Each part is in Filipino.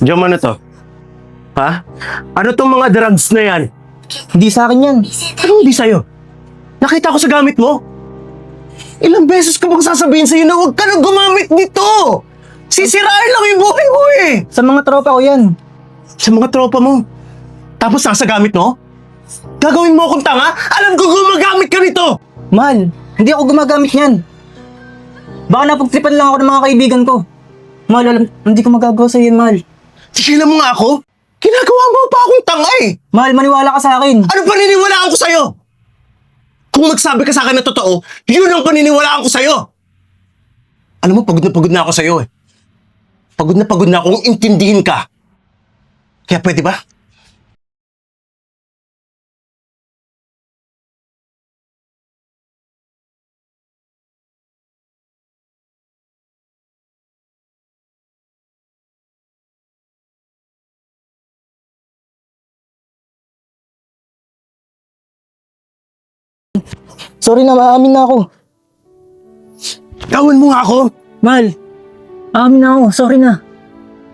Jom, ano to? Ha? Ano tong mga drugs na yan? Hindi sa akin yan. Anong hindi sa'yo? Nakita ko sa gamit mo. Ilang beses ko bang sasabihin sa'yo na huwag ka na gumamit nito? Sisirain lang yung buhay mo eh! Sa mga tropa ko yan. Sa mga tropa mo. Tapos nasa gamit mo? Gagawin mo akong tanga? Alam ko gumagamit ka nito! Mahal, hindi ako gumagamit yan. Baka napagtripan lang ako ng mga kaibigan ko. Mahal, alam, hindi ko magagawa sa'yo yan, mahal. Tigilan mo nga ako? Ginagawa mo pa akong tanga eh! Mahal, maniwala ka sa akin. Ano paniniwalaan ko sa'yo? Kung magsabi ka sa akin na totoo, yun ang paniniwalaan ko sa'yo! Alam mo, pagod na ako sa'yo eh. Pagod na akong intindihin ka. Kaya pwede ba? Sorry na, maamin na ako. Gawin mo nga ako! Mahal, aamin na ako. Sorry na.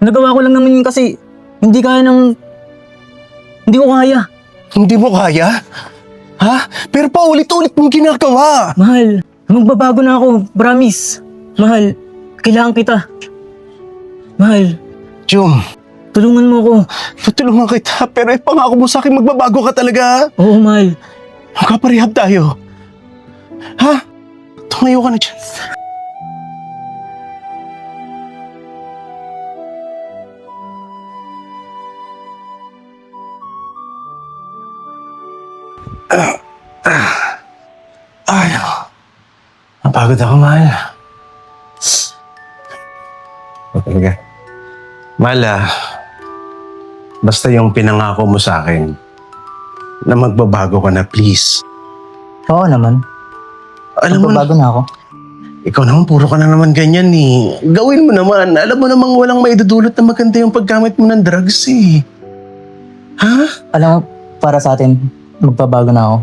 Nagawa ko lang naman yun kasi hindi ko kaya. Hindi mo kaya? Ha? Pero paulit-ulit mong ginagawa! Mahal, magbabago na ako. Promise. Mahal, kailangan kita. Mahal, Jom, tulungan mo ako. tutulungan kita pero ipangako mo sa akin magbabago ka talaga. Oo, mahal. Magkaparehab tayo. Ha? Tumayo ka na dyan. Ay, napagod ako, mahal. Talaga. Mahal, basta yung pinangako mo sa akin na magbabago ka na, please. Oo naman. Alam mo, Magbabago na ako. ikaw naman, puro ka na naman ganyan eh. Gawin mo naman. Alam mo namang walang maidudulot na maganda yung paggamit mo ng drugs eh. Ha? Alam mo, para sa atin, magbabago na ako.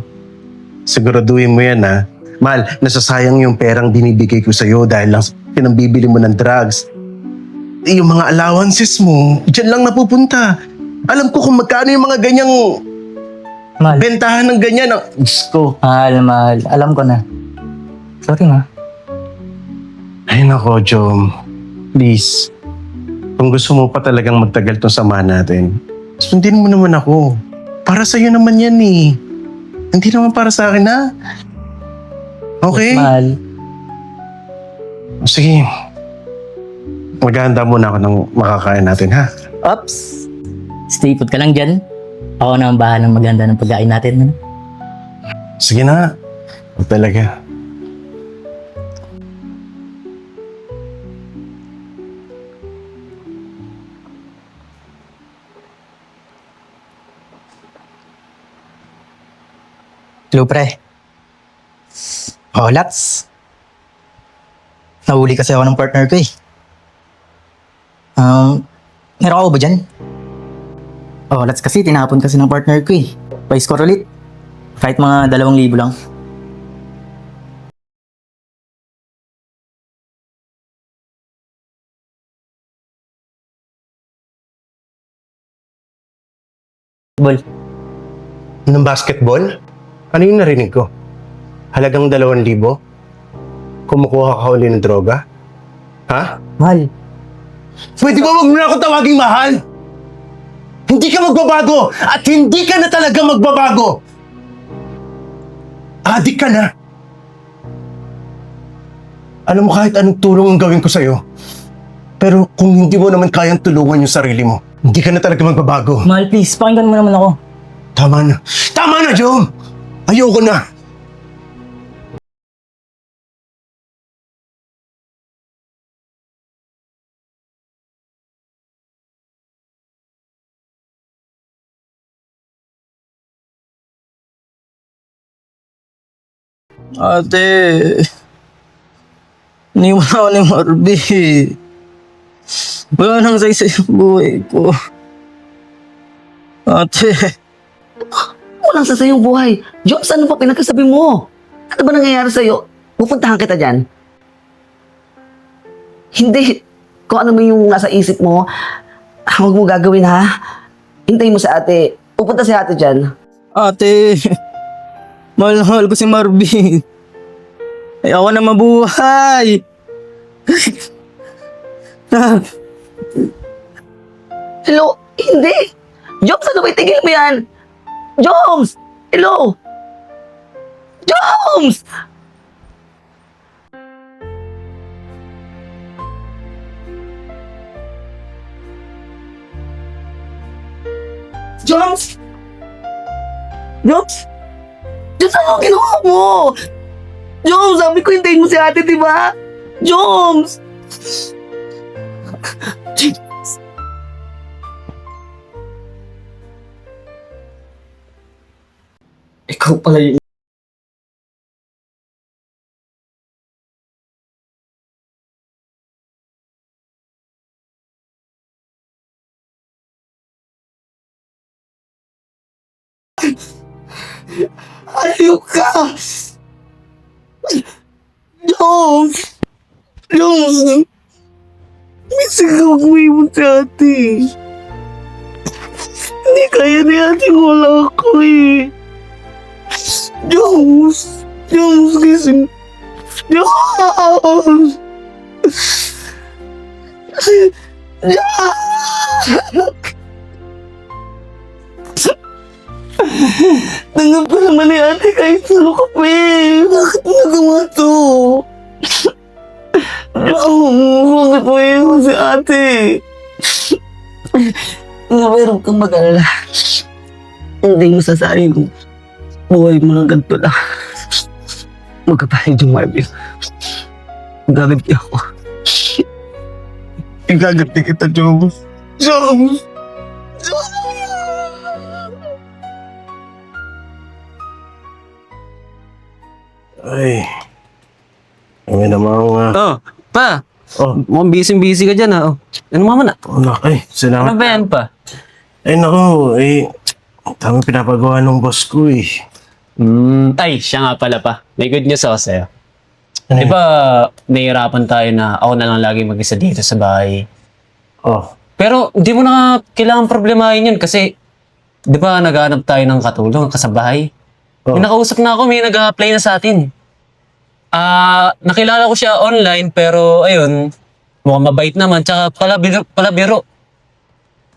Siguraduhin mo yan ha. Mahal, nasasayang yung perang binibigay ko sa'yo dahil lang pinambibili mo ng drugs. Yung mga allowances mo, dyan lang napupunta. Alam ko kung magkano yung mga ganyang Mahal. bentahan ng ganyan. Diyos ko. Mahal. Alam ko na. Sorry na. Ay nako, Jom. Please. Kung gusto mo pa talagang magtagal tong samahan natin, sundin mo naman ako. Para sa'yo naman yan eh. Hindi naman para sa akin ha. Okay? Mahal. Sige. Maghahanda muna ako ng makakain natin ha. Ops. Stay put ka lang dyan. Ako na ang bahalang maganda ng pagkain natin. Sige na. Huwag talaga. Hello, pre. Oh, Lats. Nahuli kasi ako ng partner ko eh. Meron ako ba dyan? Oh, Lats kasi tinapon kasi ng partner ko eh. Pa-score ulit. Kahit mga 2,000 lang. Ball. Ng basketball? Ano yung narinig ko? Halagang 2,000? Kumukuha ka uli ng droga? Ha? Mahal. Pwede ba wag mo na ako tawaging mahal? Hindi ka magbabago at hindi ka na talaga magbabago. Adik ka na. Alam mo kahit anong tulong ang gawin ko sa'yo. Pero kung hindi mo naman kayang tulungan yung sarili mo, hindi ka na talaga magbabago. Mahal, please. Pakinggan mo naman ako. Tama na. Tama na, Jom! Ayoko na. Ate, iniwan ako ni Marby. Wala nang say sa buhay ko. Ate, Walang sa sa'yo buhay. Diyos, ano pa pinagkasabi mo? Ano ba nangyayari sa'yo? Pupuntahan kita dyan. Hindi. Kung ano mo yung nasa isip mo, Huwag mo gagawin ha. Hintayin mo sa ate. Pupunta si ate dyan. Ate, mahal na mahal ko si Marvin. Ayoko na mabuhay. Hello? Hindi! Joms, ano ba? Tigil mo yan! Joms! Hello? Joms! Joms! Joms! Joms, ano ang ginawa mo? Joms, sabi ko hintayin mo si ate, di ba? Joms! Ikaw pala yung... Ayok ka! Jones! Jones! May sigaw ko iwan si ate. Hindi kaya ni ate wala ako eh. Jones! Jones gising. Jones! Tanggap ko naman ni ate kahit salo ka pa eh. Bakit mo nagawa to? Bakit mo iwan si ate? Meron kang mag-alala. Hindi mo sasayang kung buhay mo lang ganito lang. Magkapalit yung Marvin. Gaganti ako. Igaganti kita, Jones. Jones! Ay. Kami namang... Oh, pa. oh, Mukhang busy ka dyan, ha? Oh. Ano mama na? anak, ay, salamat. Ano ba yan, pa? Ay, naku, tama pinapagawa ng boss ko eh. Ay, siya nga pala pa. May good news ako sa'yo. Ano Di yun? ba, nahihirapan tayo na ako na lang lagi mag-isa dito sa bahay. Oh, Pero, di mo na kailangan problemahin yun kasi, di ba, naghahanap tayo ng katulong kasabahay. Oh. May nakausap na ako, may nag-apply na sa atin. Nakilala ko siya online, pero ayun, mukhang mabait naman, tsaka palabiro.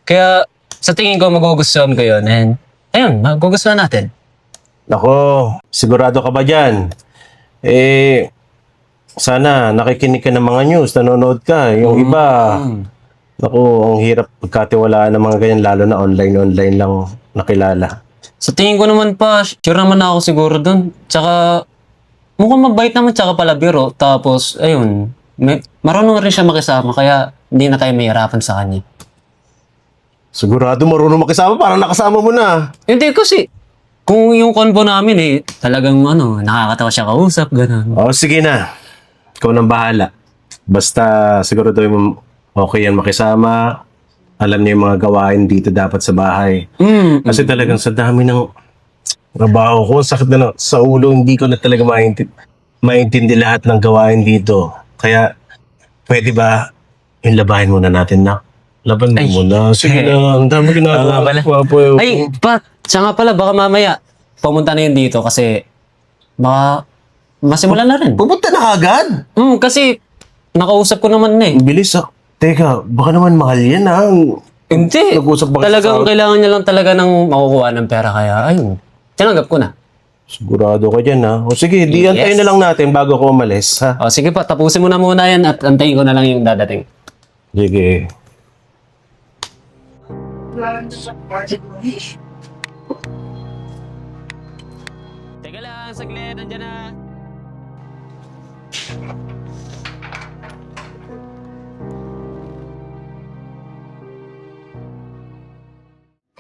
Kaya, sa tingin ko, magugustuhan ko yun. And, ayun, magugustuhan natin. nako, sigurado ka ba dyan? Sana nakikinig ka ng mga news, nanonood ka. Yung iba, naku, ang hirap pagkatiwalaan ng mga ganyan, lalo na online lang nakilala. Sa tingin ko naman pa, sure naman ako siguro dun. Tsaka, mukhang mabait naman tsaka palabiro. Tapos, ayun, marunong rin siya makisama kaya hindi na tayo mahirapan sa kanya. Sigurado marunong makisama, parang nakasama mo na. Hindi kasi, kung yung convo namin eh, talagang nakakatawa siya kausap, gano'n. Oh, sige na. Ikaw nang bahala. Basta sigurado mo okay yan makisama. Alam niya yung mga gawain dito dapat sa bahay. Kasi talagang sa dami ng trabaho ko, sakit na sa ulo, hindi ko na talaga maintindihan lahat ng gawain dito. Kaya, pwede ba yung labahin muna natin na? Laban mo Ay. muna. Sige na, ang dami ginagawa. Oo nga pala. Wapo, eh. Ay, Pat, siya nga pala, baka mamaya pumunta na yun dito kasi baka masimulan na rin. Pupunta na agad. Kasi nakausap ko naman na eh. Ang bilis ah. Teka, baka naman mahal yan ah. Hindi. Nag-usap ba kayo Talagang sa- kailangan niya lang talaga ng makukuha ng pera kaya ayun. Tinanggap ko na. Sigurado ka dyan ha. O sige, di Yes. antayin na lang natin bago ko umalis ha. O sige pa, tapusin mo na muna yan at antayin ko na lang yung dadating. Sige. Teka lang, saglit, nandiyan na.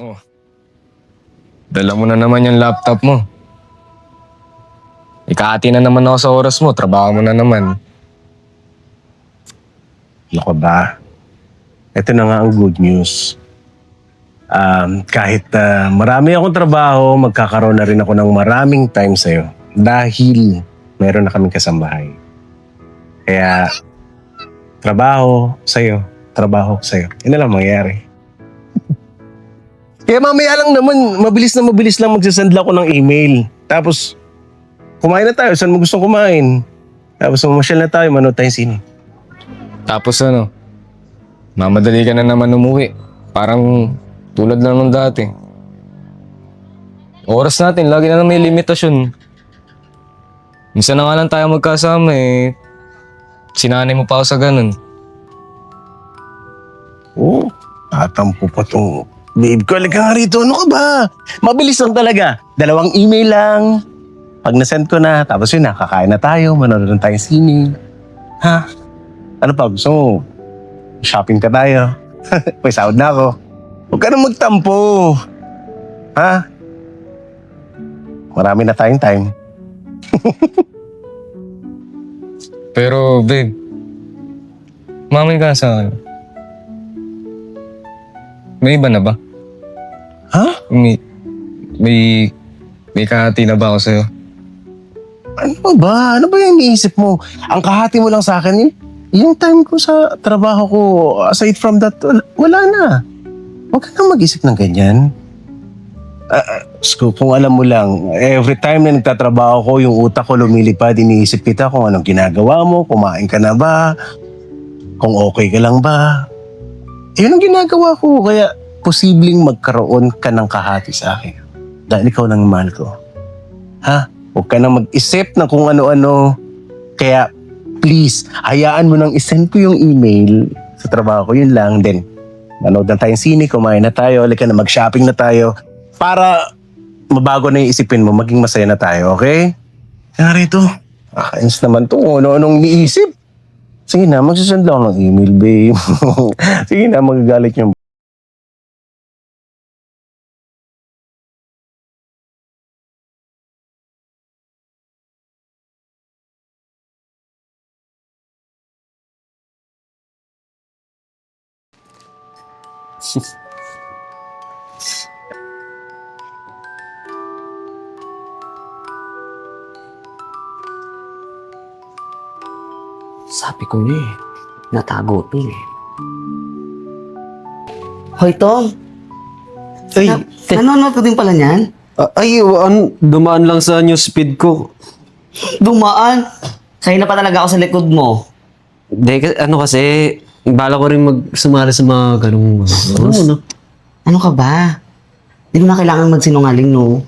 Oh. Dala mo na naman yung laptop mo. Ikahati na naman ako sa oras mo. Trabaho mo na naman. Lako ba? Ito na nga ang good news. Kahit marami akong trabaho, magkakaroon na rin ako ng maraming time sa'yo. Dahil meron na kaming kasambahay. Kaya, trabaho sa'yo. Yun na lang mangyayari. Kaya mamaya lang naman, mabilis lang magsasend lang ako ng email. Tapos, kumain na tayo. Saan mo gustong kumain? Tapos mamasyal na tayo, manood tayong sine. Tapos ano, mamadali ka na naman umuwi. Parang tulad lang nung dati. Oras natin, lagi na lang may limitasyon. Minsan na nga lang tayo magkasama eh. Sinanay mo pa ako sa ganun. Oo, tatampo pa tong babe ko. Halika nga rito, ano ka ba? Mabilis lang talaga. 2 email lang. Pag nasend ko na, tapos yun na, kakain na tayo, manonood na tayong sine. Ha? Ano pa, gusto mo? Shopping ka tayo. May sahod na ako. Huwag ka na magtampo. Ha? Marami na tayong time. Pero babe, mamay ka sa akin. May iba na ba? Ha? May kahati na ba ako sa'yo? Ano ba? Ano ba yung iniisip mo? Ang kahati mo lang sa akin, yung time ko sa trabaho ko, aside from that, wala na. Huwag ka nang mag-isip ng ganyan. Kung alam mo lang, every time na nagtatrabaho ko, yung utak ko lumilipad, iniisip kita kung anong ginagawa mo, kumain ka na ba, kung okay ka lang ba. Yun ang ginagawa ko, kaya posibleng magkaroon ka ng kahati sa akin. Dahil ikaw nang mahal ko. Ha? Huwag ka nang mag-isip ng kung ano-ano. Kaya, please, hayaan mo nang isend ko yung email sa trabaho ko. Yun lang. Then, manood na tayong sine, kumain na tayo, halika na mag-shopping na tayo. Para mabago na yung isipin mo, maging masaya na tayo, okay? Kaya rito, kakainis naman to. Ano-anong niisip? Sige na, magsasend lang ako ng email, babe. Sige na, magagalit yung Sabi ko na eh. Natago to eh. Hoy, Tom. Ay, Nanonood ka din pala niyan? dumaan lang sa newsfeed ko. Dumaan. Sa'yo na pa talaga ako sa likod mo. Ano kasi, bala ko rin sumali sa mga ganung ano? Ano ka ba? Hindi mo na kailangan magsinungaling, no?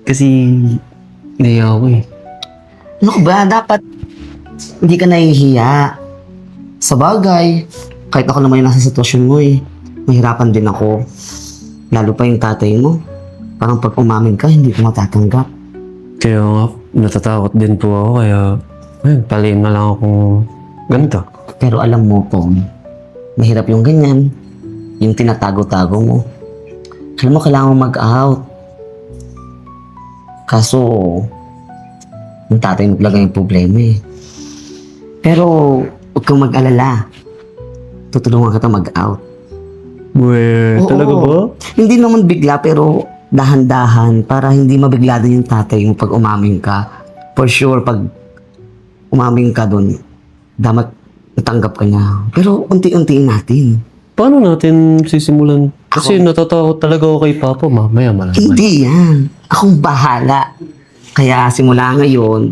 Kasi, naiya ako eh. Ano ka ba? Dapat hindi ka nahihiya. Sa bagay, kahit ako naman yung nasa sitwasyon mo eh. Mahirapan din ako. Lalo pa yung tatay mo. Parang pag umamin ka, hindi ko matatanggap. Kaya nga, natatakot din po ako, kaya, ayun, palayin na lang akong ganito. Pero alam mo, Tom, mahirap yung ganyan. Yung tinatago-tago mo. Alam mo, kailangan mo mag-out. Kaso, yung tatay mo talaga yung problema eh. Pero, huwag kang mag-alala. Tutulungan kita mag-out. Well, Oo. Hindi naman bigla, pero dahan-dahan para hindi mabigla din yung tatay mo pag umamin ka. For sure, pag umamin ka dun, dapat natanggap ka niya. Pero unti-untiin natin. Paano natin sisimulan? Kasi natatakot talaga ako kay Papa, mamaya malaman. Hindi yan. Akong bahala. Kaya simula ngayon,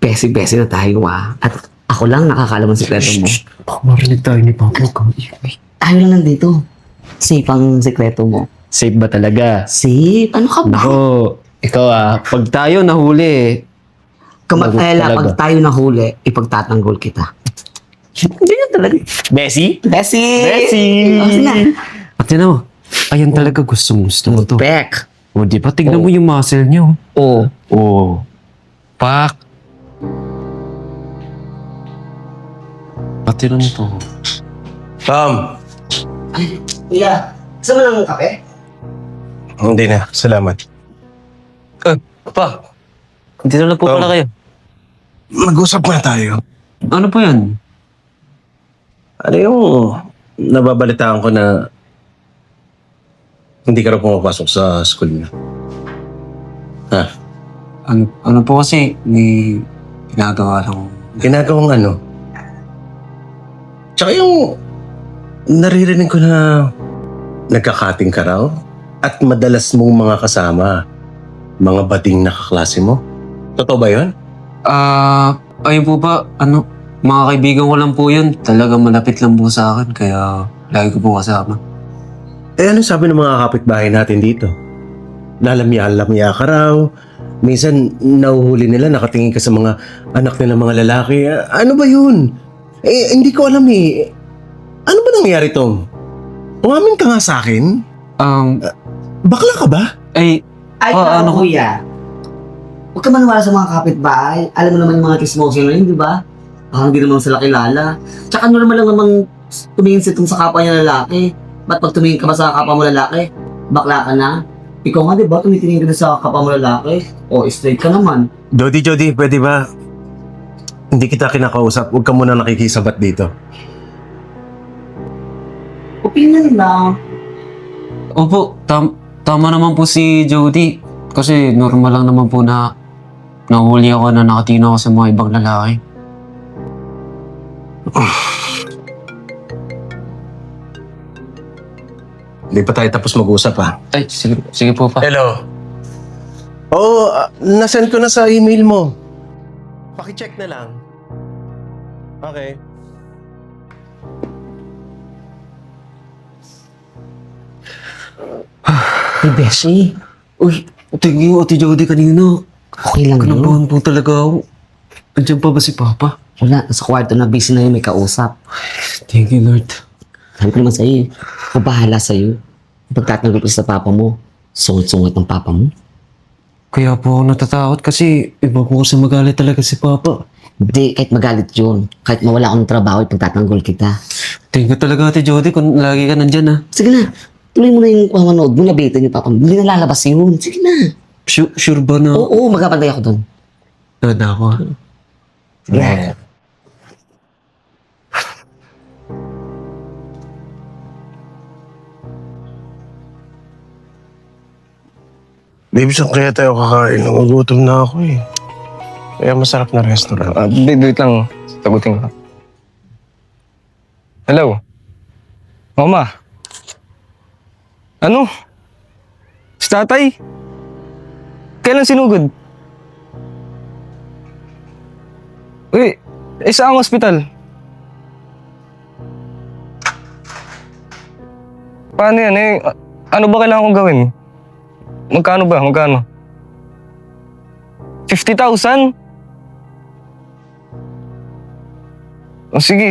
besi-besi na tayo At ako lang nakakaalam ang sikreto mo. Baka marinig tayo ni Papa. Tayo lang nandito. Safe ang sikreto mo. Safe ba talaga? Safe? Ano ka ba? Nako, ikaw pag tayo nahuli, Kamatela, talaga. pag tayo nahuli, ipagtatanggol kita. Hindi yan talaga. Bessie? Bessie! Bessie! Oh, sige na. At yun mo, ayan talaga gusto mo to. Back. O, di ba? Tignan mo yung muscle niyo. Oh. O, pak. Pati rin to. Tom! Ay, kuya. Gusto mo ng kape? Hindi na, salamat. Pa, dito na po Tom. pala kayo. Mag-usap na tayo. Ano po yan? Ano yung nababalitaan ko na hindi ka raw pumapasok sa school niyo? Ha? Ano po kasi, may ginagawa lang. Ginagawang ano? Tsaka yung naririnig ko na nagkakating ka raw at madalas mong mga kasama, mga bading na kaklase mo. Totoo ba yun? Ayun po ba, mga kaibigan ko lang po yun. Talagang malapit lang po sa akin, kaya lagi ko po kasama. Eh ano sabi ng mga kapitbahay natin dito? Lalamya-lamya ka raw. Minsan nauhuli nila, nakatingin ka sa mga anak nila mga lalaki. Ano ba yun? Eh hindi ko alam eh. Ano ba nangyari, Tom? Umamin ka nga sa akin? Bakla ka ba? Ay, Ay, ano ko? kuya. Huwag ka maniwala sa mga kapitbahay. Alam mo naman yung mga chismoso na yun, di ba? Parang hindi naman sila kilala. Tsaka normal lang namang tumingin si Tom sa kapwa niya lalaki. Ba't pag tumingin ka ba sa kapwa mo lalaki, bakla ka na? Ikaw nga, di ba? Tumitingin ka na sa kapwa mo lalaki. O, straight ka naman. Jody, pwede ba? Hindi kita kinakausap. Huwag ka muna nakikisabat dito. Opinion lang. Opo, tama naman po si Jody. Kasi normal lang naman po na nahuli ako na nakatingin ako sa mga ibang lalaki. Hindi pa tayo tapos mag-usap ha. Ay, sige po pa. Hello? Oo, nasend ko na sa email mo. Paki-check na lang. Okay. Hey, Beshi. Uy, thank you, Ate Jody kanina. Okay lang yun. Kanabahan po talaga ako. Andiyan pa ba si Papa? Wala, nasa kwarto na. Busy na yun, may kausap. Thank you, Lord. Sabi ko naman sa'yo, ako bahala sa'yo. Pagtatanggol ko sa papa mo, sungit-sungit ng papa mo. Kaya po ako natatakot kasi iba po kasi magalit talaga si Papa. Hindi, kahit magalit yun. Kahit mawala akong trabaho, pagtatanggol kita. Thank you talaga, Ate Jody, kung lagi ka nandyan ha. Sige na, tuloy mo na yung pamanood mo, nabitin yung papa mo. Hindi na lalabas yun. Sige na. Sure ba na? Oo, magkapantay ako doon. Nada ako ha. Yeah. Babe, saan kaya tayo kakain? Nagugutom na ako eh. Kaya masarap na restaurant. Wait lang. Sagutin ko. Hello? Mama? Ano? Si tatay? Kailan sinugod? Uy, saan ang ospital? Paano yan eh? Ano ba kailangan kong gawin? Magkano ba? Magkano? 50,000? Oh, sige.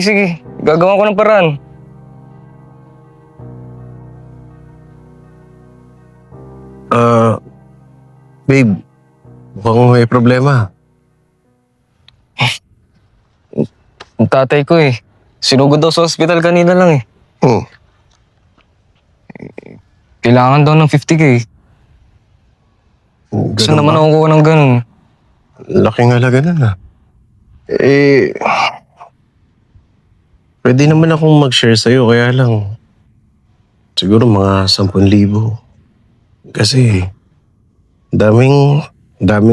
Gagawa ko ng paraan. Babe, mukhang may problema. Ang tatay ko eh. Sinugod daw sa ospital kanina lang eh. Hmm. Kailangan daw ng 50K. Saan naman ako kuha ng ganun? Laking halaga nun ah. Eh, pwede naman akong mag-share sa'yo, kaya lang, siguro mga 10,000. Kasi, daming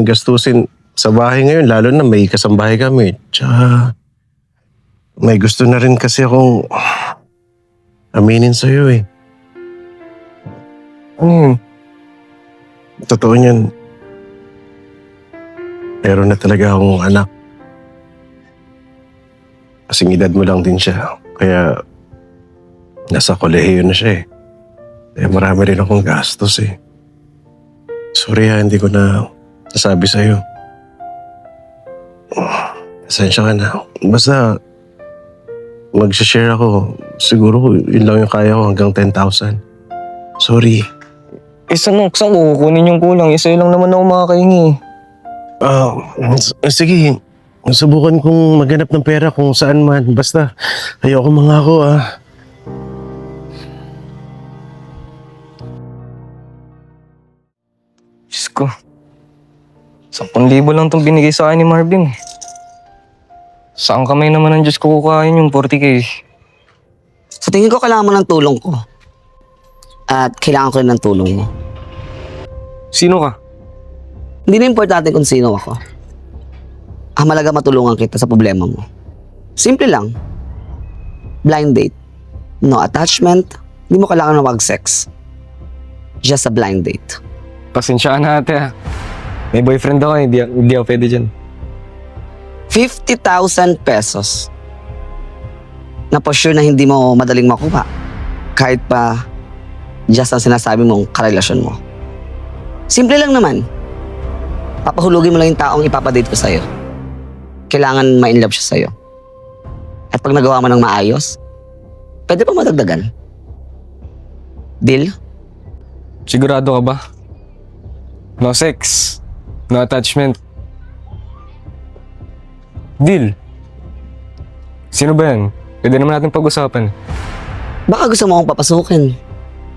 gastusin sa bahay ngayon, lalo na may kasambahay kami. Tsaka, may gusto na rin kasi akong aminin sa'yo eh. Ano yun? Totoo niyan. Meron na talaga akong anak. Kasing edad mo lang din siya. Kaya nasa kolehiyo na siya eh. Kaya marami rin akong gastos eh. Sorry ha, hindi ko na nasabi sa'yo. Pasensya ka na. Basta mag-share ako. Siguro yun lang yung kaya ko hanggang 10,000. Sorry. Saan ko kukunin yung kulang? Isa lang naman ako makakahingi. Sige. Subukan kong maghanap ng pera kung saan man. Basta, ayoko mangako ah. Diyos ko. 10,000 lang itong binigay sa akin ni Marvin. Saan kamay naman ng Diyos ko kukain yung 40K? Sa tingin ko, kailangan mo ng tulong ko. At kailangan ko rin ng tulong mo. Sino ka? Hindi na importante kung sino ako. Ang malaga matulungan kita sa problema mo. Simple lang. Blind date. no attachment, hindi mo kailangan na mag-sex. Just a blind date. Pasensyaan na ate ha. May boyfriend ako, hindi ako pwede dyan. 50,000 pesos. Na for sure na hindi mo madaling makuha. Kahit pa just ang sinasabi mong karelasyon mo. Simple lang naman. Papahulugin mo lang yung taong ipapadate ko sa'yo. Kailangan ma-inlove siya sa'yo. At pag nagawa mo ng maayos, pwede pa madagdagan. Deal? Sigurado ka ba? No sex. No attachment. Deal. Sino ba yan? Pwede naman natin pag-usapan. Baka gusto mo akong papasukin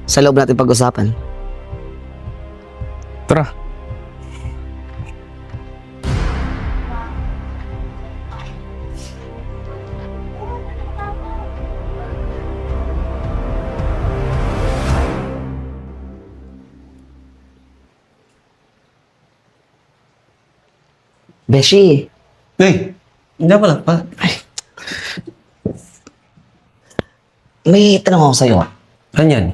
sa loob natin pag-usapan. Tara. Beshi, Hey, hindi pala. may tanong ako sa'yo. Ano yan?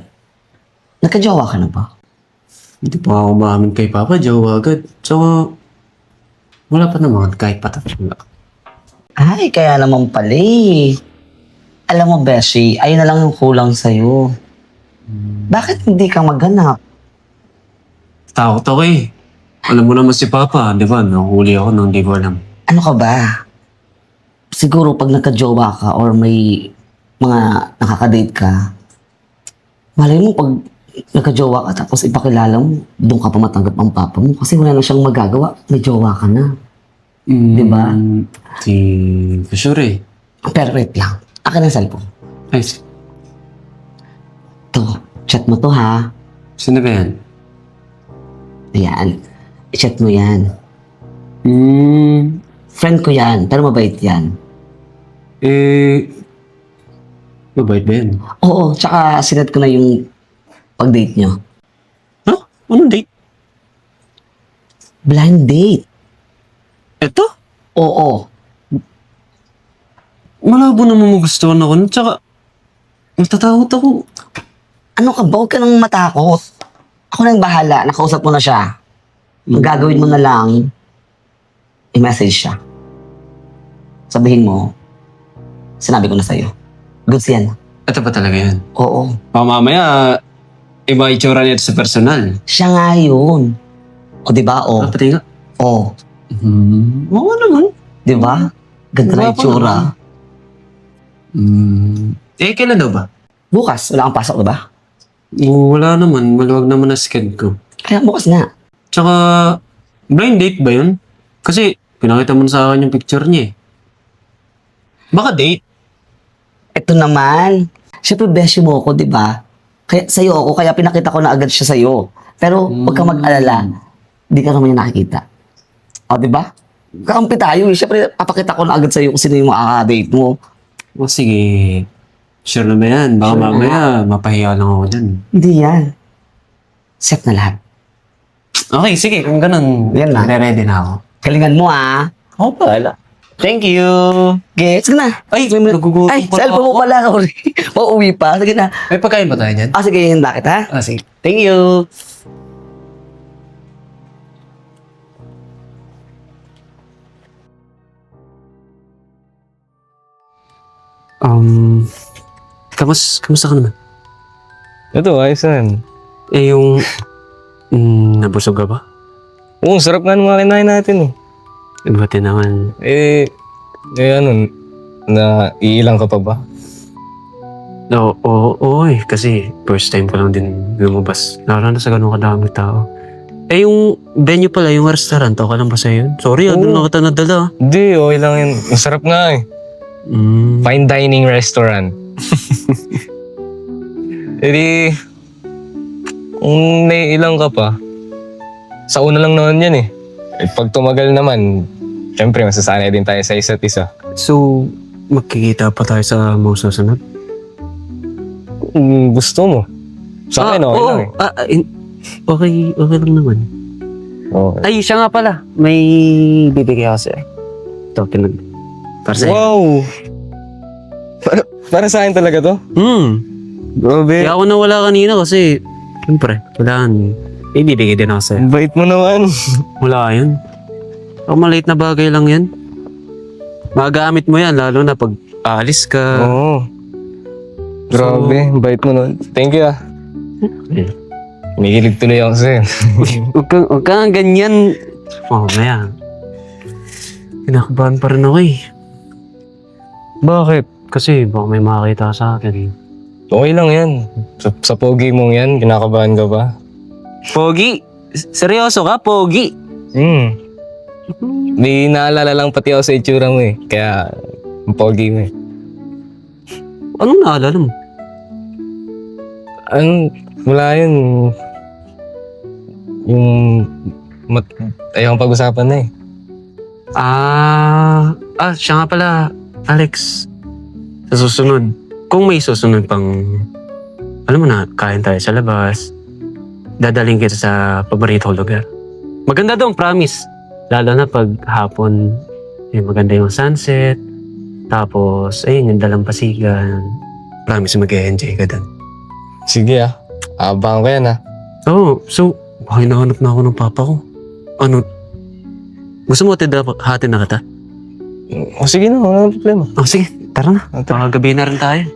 Nagka-jowa ka na ba? Hindi pa ako maamin kay Papa, jowa agad. So, wala pa naman kahit patas. Ay, kaya naman pala eh. Alam mo, Beshi, ayun na lang yung kulang sa'yo. Bakit hindi ka maghanap? Takot ako eh. Alam mo naman si Papa, di ba? Nahuli ako nang di ko alam. Ano ka ba? Siguro pag nagka-jowa ka or may mga nakaka-date ka, malay mo pag nagka-jowa ka tapos ipakilala mo, doon ka pa matanggap ang papa mo kasi wala na siyang magagawa, may jowa ka na. Di ba? Di for sure eh. Pero wait lang, akin ang cellphone. Ay, To, chat mo to ha. sino ba yan? Ayan, i-chat mo yan. Friend ko yan, pero mabait yan. Mabait ba yan? Oo, tsaka sinet ko na yung pag-date nyo. Huh? Anong date? Blind date? Eto? Oo. Malabo naman magustuhan ako. Tsaka, matatakot ako. Ano ka ba? Huwag ka nang matakot. Ako nang bahala. Nakausap mo na siya. Ang gagawin mo na lang, i-message siya. Sabihin mo, sinabi ko na sa'yo. Goods yan. Ito pa talaga yan. Oo. Mamaya, iba itsura niya sa personal. Siya nga yun. O diba? O. Pati nga. O. Oo naman. Diba? Ganda na Wala pa itsura. Kailan daw ba? Bukas, wala kang pasok, diba? Wala naman. Maluwag naman na schedule ko. Kaya bukas na. Tsaka, blind date ba yun? Kasi, pinakita mo na sa akin yung picture niya eh. Baka date? Ito naman. Siyempre, beshi mo ako, di ba? Kaya sa'yo ako, kaya pinakita ko na agad siya sa'yo. Pero, huwag kang mag-alala. Di ka naman yung nakikita. O, di ba? Kakampi tayo eh. Siyempre, papakita ko na agad sa'yo kung sino yung makaka-date mo. O sige. Sure na ba yan? Baka Sure mamaya, mapahiya lang ako dyan. Hindi yan. Set na lahat. Okay, sige. Kung ganun, Yan na. ready na ako. Galingan mo ah. Oo pala. Thank you. Gets ka na. Ay, Ay, nagugutom pala cellphone mo ako. pala. Mauwi pa. Sige na. May pagkain ba tayo dyan? Ah, sige, hinda kita. Ah, sige. Thank you. Kamusta ka naman? Ito, ayos na yan. Yung, nabusog ka ba? Oo, sarap nga ng mga kinain natin eh. Buti naman. Ano, iilang ka pa ba? Oo, kasi first time ko lang din lumabas. Lalo na sa ganun kadami tao. Yung venue pala, yung restaurant, okay lang ba sa'yo yun? Sorry, Oo. doon na kita nadala. Hindi, okay lang yan. Masarap nga eh. Fine dining restaurant. Kung naiilang ka pa, sa una lang naman yan eh. Pag tumagal naman, syempre masasanay din tayo sa isa't isa. So, magkikita pa tayo sa mga susunod? Kung gusto mo. Sa akin, okay oo. lang eh. Okay lang naman. Okay. Ay, siya nga pala. May bibigay ako sa'yo. Ito, para sa'yo. Wow! Para sa akin talaga to? Grabe. Kaya ako nawala kanina kasi, siyempre, wala ibibigay din ako sa'yo. Bait mo naman. Wala yun. Ang maliit na bagay lang yan. Magamit mo yan, lalo na pag aalis ka. Oo. Grabe, bait mo naman. Thank you ah. Umihilig tuloy ako sa'yo. Huwag kang ganyan. Maya. Kinakabahan pa rin ako eh. Bakit? Kasi baka may makakita sa akin. Okay lang yan. Sa pogi mong yan, kinakabahan ka ba? Pogi? Seryoso ka, Pogi? May naalala lang pati ako sa itsura mo eh. Kaya, ang pogi mo eh. Anong naalala mo? Wala yun. Yung... Ayokong pag-usapan na eh. Siya nga pala, Alex. Sa susunod, kung may susunod pang, alam mo na, kain tayo sa labas, dadaling kita sa paborito lugar. Maganda doon, promise. Lalo na pag hapon, maganda yung sunset. Tapos, ayun, yung dalampasigan. Promise, mag-enjoy ka doon. Sige ah. Abangan ko yan ah. Oo, so, baka hinahanap na ako ng papa ko. Ano, gusto mo hatin na kita? O sige na, wala nang problema. Oh, sige, tara na. Baka gabi na rin tayo.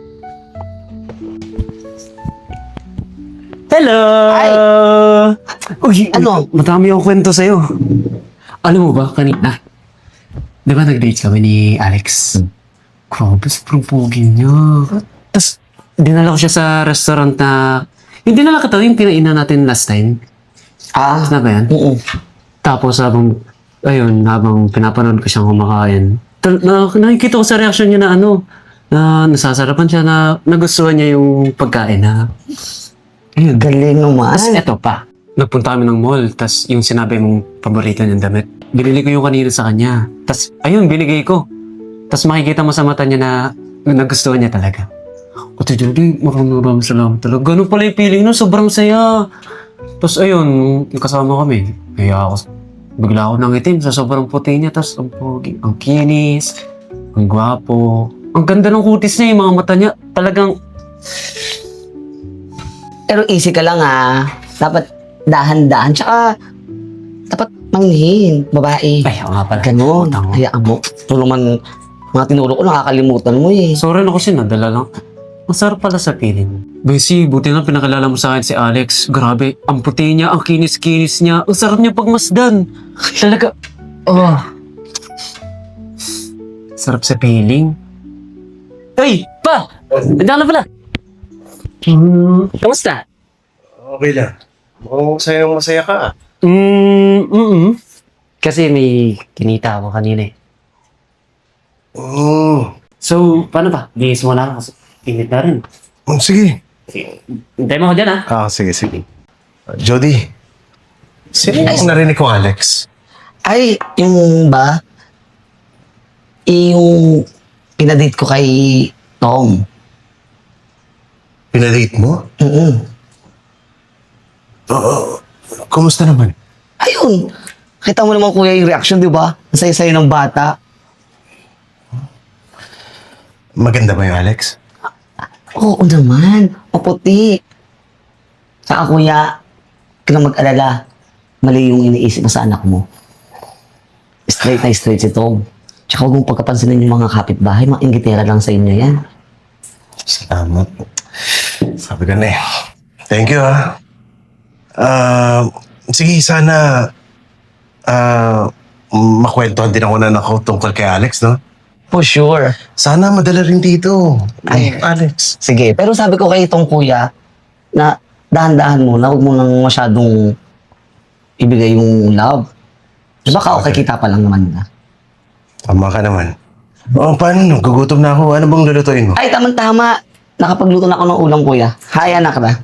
Hello! Ay! Uy, Ano? Madami akong kwento sa'yo. Alam mo ba, kanina, di ba nag-date kami ni Alex? Grabe, sobrang pogi niya. Tapos, dinala ko siya sa restaurant na, yung dinala ka yung pinainan natin last time. Na ba yan? Oo. Tapos habang pinapanood ko siyang kumakain, nakikita ko sa reaksyon niya na na nasasarapan siya, na nagustuhan niya yung pagkain na. Ayun. Galing naman. Tapos eto pa, nagpunta kami ng mall, tas yung sinabi mong paborito niyang damit, binili ko yung kanina sa kanya. Tas ayun, binigay ko. Tas makikita mo sa mata niya na nagustuhan niya talaga. Ate Jody, maraming salamat talaga. Ganun pala yung feeling nun, sobrang saya. Tapos ayun, kasama kami. Kaya bigla ako nangitim sa sobrang puti niya. Tapos ang pogi, ang kinis, ang gwapo. Ang ganda ng kutis niya, yung mga mata niya. Talagang, Pero easy ka lang ah. Dapat dahan-dahan. Tsaka, dapat manghin, babae. ay, nga pala. Ganon. Utang mo. Hayaan mo. Ito naman, mga tinuro ko, nakakalimutan mo eh. Sorry na kasi nadala lang. Ang sarap pala sa feeling. Bessie, buti na pinakilala mo sa akin si Alex. Grabe, ang puti niya, ang kinis-kinis niya. Ang sarap niya pagmasdan. Talaga, sarap sa feeling. Hey, pa! Nandiyan na pala. Kamusta? Okay lang. Mukhang masaya ka. Kasi may kinita ako kanina eh. So, paano ba? Bihis mo na kasi init na rin. Sige. Hintay mo ako dyan ah. Sige. Jody, sino yung narinig ko, Alex? Ay, yung ba? Yung pinadate ko kay Tom. Pinadate mo? Kumusta naman? Ayun. Kita mo naman kuya yung reaction, di ba? Ang saya-saya ng bata. Maganda ba yung Alex? Oo naman. Maputi. Saka kuya, huwag ka nang mag-alala. Mali yung iniisip mo sa anak mo. Straight na straight si Tom. Tsaka huwag mong pagkapansinin yung mga kapitbahay. Mga inggitera lang sa inyo yan. Salamat. Sabi ka na eh. Thank you ah. Sige, sana makwentuhan din ako tungkol kay Alex, no? For sure. Sana madala rin dito. Ay. Alex. Sige, pero sabi ko kay itong kuya na dahan-dahan muna, huwag mo nang masyadong ibigay yung love. Baka okay kita pa lang naman na. Tama ka naman. Paano? Gugutom na ako. Ano bang lulutuin mo? Ay, tama-tama. Nakapagluto na ako ng ulam, kuya. Haya na ka na.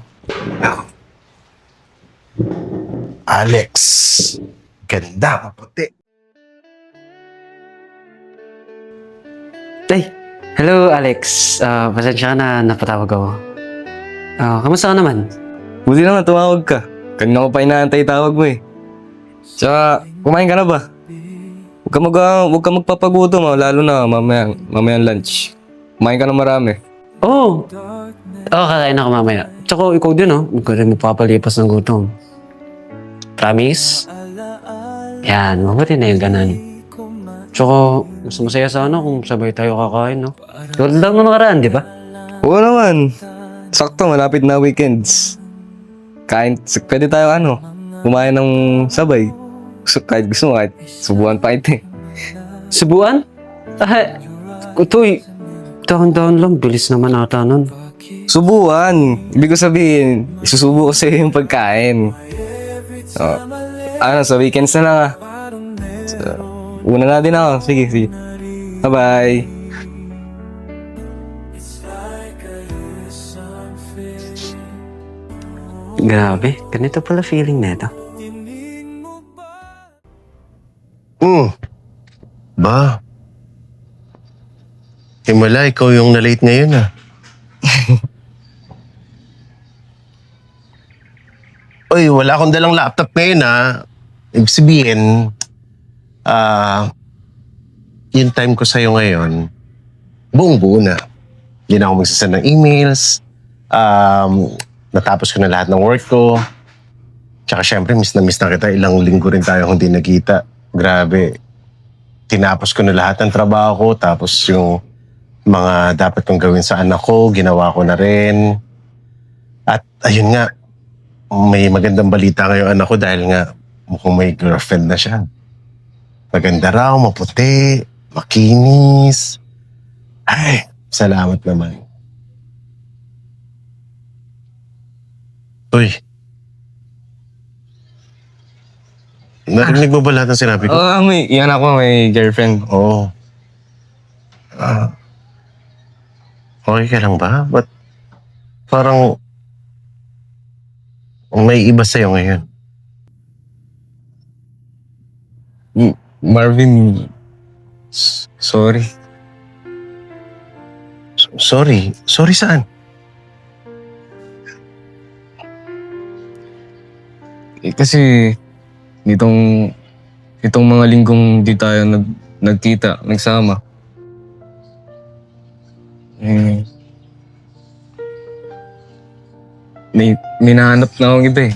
Alex. Ganda, maputi. Ay, hello Alex. Pasensya ka na napatawag ako. Kamusta ka naman? Buti naman, tumawag ka. Kanina ko pa inaantay tawag mo eh. Tsaka, kumain ka na ba? Huwag ka magpapagutom lalo na mamayang lunch. Kumain ka na marami. Oo. Kakain ako mamaya. Tsaka ikaw din, oh. Huwag ka rin magpapalipas ng gutom. Promise? Yan, mabuti na yung ganun. Tsaka, mas masaya sana kung sabay tayo kakain, no? Tulad lang nung nakaraan, di ba? Oo naman. Sakto, malapit na weekends. Pwede tayo kumain ng sabay. Kahit gusto mo, kahit subuan pa ito eh. Subuan? Kutoy. Dahan-dahan lang, bilis naman ata nun. Subuan. Ibig ko sabihin, isusubo ko sa'yo yung pagkain. Sa weekends na lang una na din ako. Sige. Bye-bye. Grabe, ganito pala feeling na ito. Ba? Himala, ikaw yung na-late ngayon Uy, wala akong dalang laptop ngayon Ibig sabihin, yung time ko sa'yo ngayon, buong-buo na. Hindi na ako magsasend ng emails. Natapos ko na lahat ng work ko. Tsaka syempre, miss na kita. Ilang linggo rin tayo hindi nagkita. Grabe. Tinapos ko na lahat ng trabaho ko. Tapos yung mga dapat kong gawin sa anak ko, ginawa ko na rin. At ayun nga, may magandang balita ngayong anak ko dahil nga mukhang may girlfriend na siya. Maganda raw, maputi, makinis. Ay, salamat naman. Uy. Narinig mo ba lahat ng sinabi ko? Yan ako, may girlfriend. Oo. Okay ka lang ba? Ba't parang may iba sa'yo ngayon? Marvin, sorry. Sorry? Sorry saan? Kasi itong mga linggong di tayo nagkita, nagsama. May nahanap na akong iba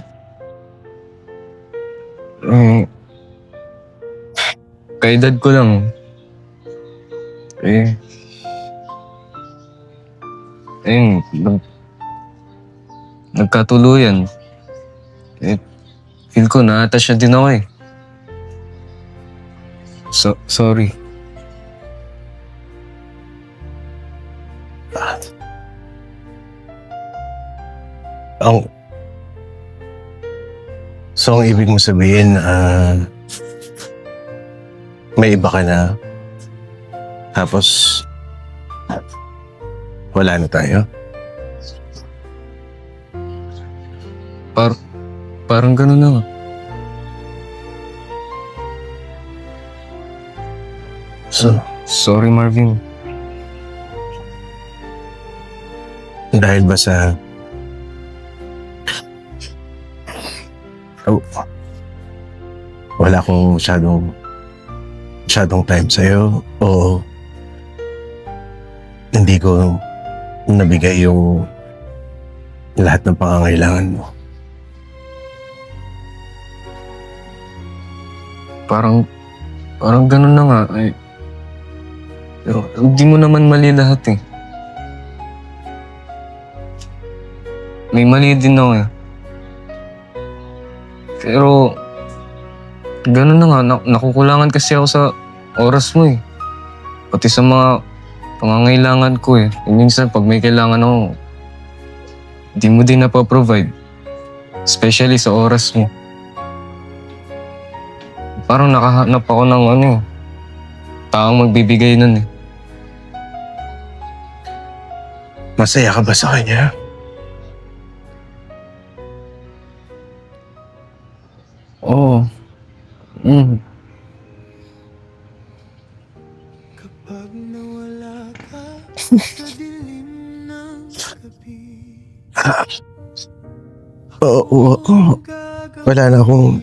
kaedad ko lang. Nagkatuluyan. Feel ko na-attach siya din ako sorry. So, ang ibig mo sabihin, may iba ka na. Tapos, wala na tayo. Parang ganun na nga. Sorry, Marvin. Dahil ba sa... wala akong masyadong time sa'yo o hindi ko nabigay yung lahat ng pangangailangan mo. Parang ganun na nga. Pero hindi mo naman mali lahat May mali din ako Pero ganun na nga, nakukulangan kasi ako sa oras mo Pati sa mga pangangailangan ko Minsan pag may kailangan ako, di mo din napaprovide. Especially sa oras mo. Parang nakahanap ako ng taong magbibigay nun Masaya ka ba sa kanya? Oo. Oo. Wala na akong...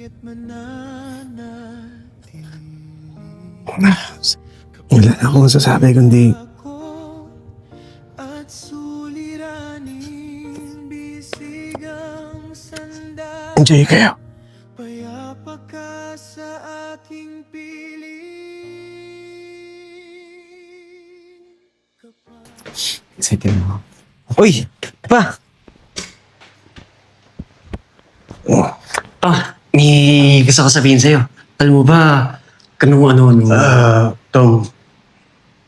Wala na akong masasabi kundi... Enjoy kayo. Excited mo. Uy! Pa! May gusto ko sabihin sa'yo. Alam mo ba, ano. Tom,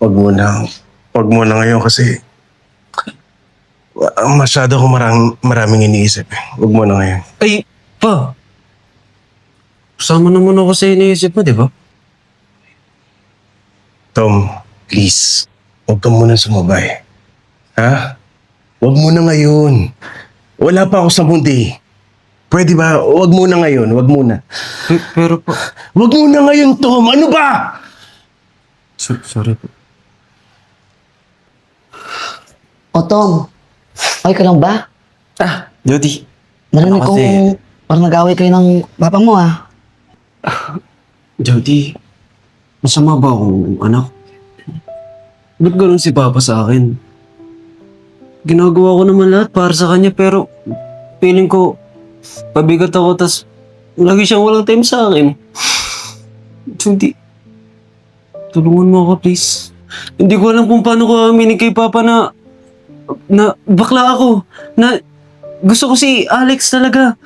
wag muna. Wag muna ngayon kasi masyado akong maraming iniisip. Wag muna ngayon. Ay, pa. Sama naman ako sa iniisip mo, di ba? Tom, please. Huwag ka muna sumabay. Ha? Huwag muna ngayon. Wala pa ako sa mundi. Pwede ba? Huwag muna ngayon. Huwag muna. Pero pa... Huwag muna ngayon, Tom. Ano ba? Sorry po. O Tom, okay ka lang ba? Jody. Narinig Ako kong kasi- parang nag-away kayo ng papa mo Jody, masama ba akong anak? Ba't ganun si Papa sa akin? Ginagawa ko naman lahat para sa kanya pero feeling ko pabigat ako tas lagi siyang walang time sa akin. Jody, tulungan mo ako please. Hindi ko alam kung paano ko aminin kay Papa na bakla ako. Na gusto ko si Alex talaga.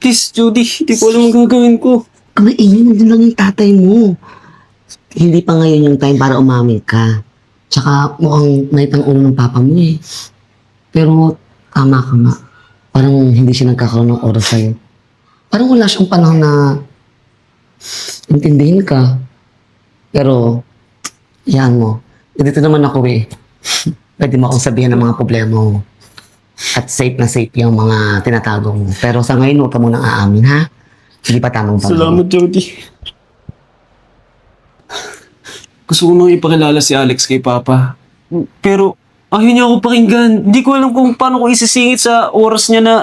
Please, Jody, hindi ko alam ang gagawin ko. Kami nandun lang yung tatay mo. Hindi pa ngayon yung time para umamin ka. Tsaka mukhang naitang ulo ng papa mo eh. Pero tama ka nga. Parang hindi siya nagkakaroon ng oras sa'yo. Parang wala siyang panahon na intindihin ka. Pero, yan mo. Dito naman ako eh. Pwede mo akong sabihan ng mga problema mo. At safe na safe yung mga tinatago mo. Pero sa ngayon, huwag ka munang aamin, ha? Hindi pa tamang panahon. Salamat, Jody. Gusto ko nang ipakilala si Alex kay Papa. Pero ayaw niya ako pakinggan. Hindi ko alam kung paano ko isisingit sa oras niya na...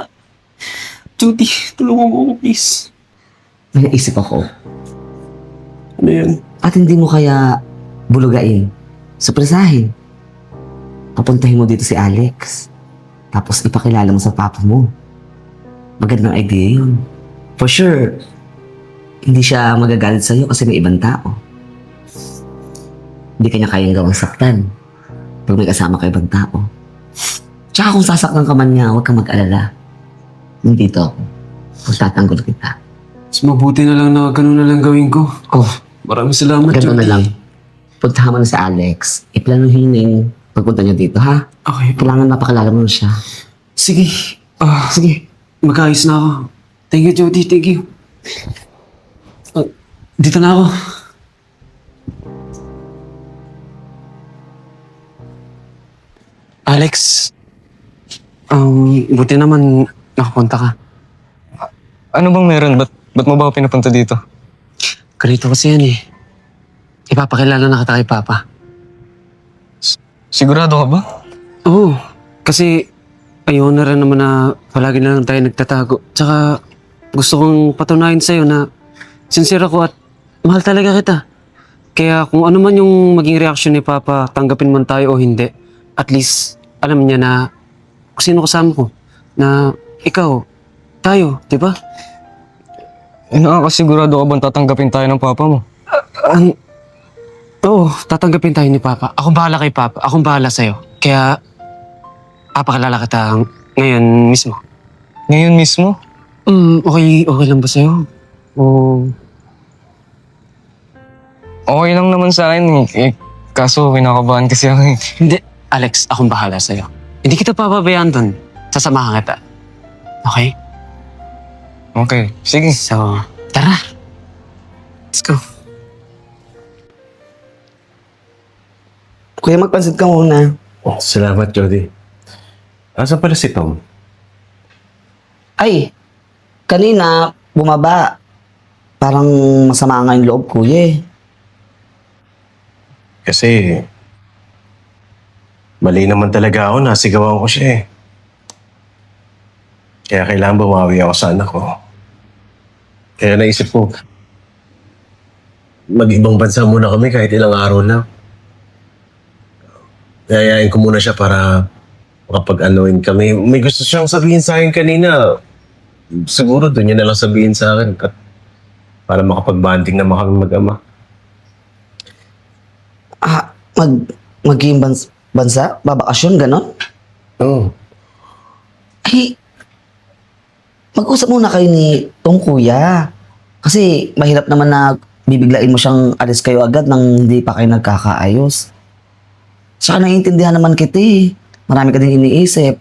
Jody, tulungan mo ako, please. May naisip ako. Ano yan? At hindi mo kaya bulugain, surpresahin. Papuntahin mo dito si Alex. Tapos ipakilala mo sa papa mo. Magandang idea yun. For sure, hindi siya magagalit sa'yo kasi may ibang tao. Hindi kanya kayang gawang saktan pag may kasama ka ibang tao. Tsaka kung sasaktan ka man niya, huwag kang mag-alala. Nandito ako. Pagtatanggol kita. Mas mabuti na lang na ganun na lang gawin ko. Oh, Maraming salamat, gano'n Jody. na lang. Puntahan mo na si Alex. Iplanuhin na yung pagpunta niyo dito, ha? Okay. Kailangan mapakilala mo na siya. Sige. Sige. Mag-ayos na ako. Thank you, Jody. Thank you. Dito na ako. Alex, buti naman nakapunta ka. Ano bang meron? Ba't mo ba ako pinapunta dito? Ganito kasi yan eh. Ipapakilala na kita kay Papa. Sigurado ka ba? Oo, kasi ayaw na rin naman na palagi na lang tayo nagtatago. Tsaka gusto kong patunayan sa'yo na sincere ako at mahal talaga kita. Kaya kung ano man yung maging reaksyon ni Papa, tanggapin man tayo o hindi, at least alam niya na kung sino kasama ko. Na ikaw, tayo, di ba? Nakakasigurado ka bang tatanggapin tayo ng papa mo? Oo, tatanggapin tayo ni Papa. Akong bahala kay Papa. Akong bahala sa'yo. Kaya, papakilala kita ngayon mismo. Ngayon mismo? Okay lang ba sa'yo? O... Okay lang naman sa akin eh. Kaso kinakabahan kasi ako eh. Hindi, Alex, akong bahala sa'yo. Hindi kita papabayaan doon. Sasamahan kita. Okay? Okay, sige. So, tara. Let's go. Kuya, magpansit ka muna. Oh, salamat, Jody. Asan pala si Tom? Ay, kanina, bumaba. Parang masama nga yung loob, kuya eh. Kasi mali naman talaga ako, nasigawan ko siya eh. Kaya kailangan bumawi ako sa anak ko. Kaya naisip ko, mag-ibang bansa muna kami kahit ilang araw lang. Yayain ko muna siya para makapag-anuin kami. May gusto siyang sabihin sa akin kanina. siguro doon niya na lang sabihin sa akin para makapag-banding naman kami mag-ama. Ah, mag-ibang bansa? Babakasyon, ganon? Oo. Ay, mag-usap muna kayo ni Tom, kuya. Kasi mahirap naman na bibiglain mo siyang alis kayo agad nang hindi pa kayo nagkakaayos. Saka naiintindihan naman kita eh. Marami ka din iniisip.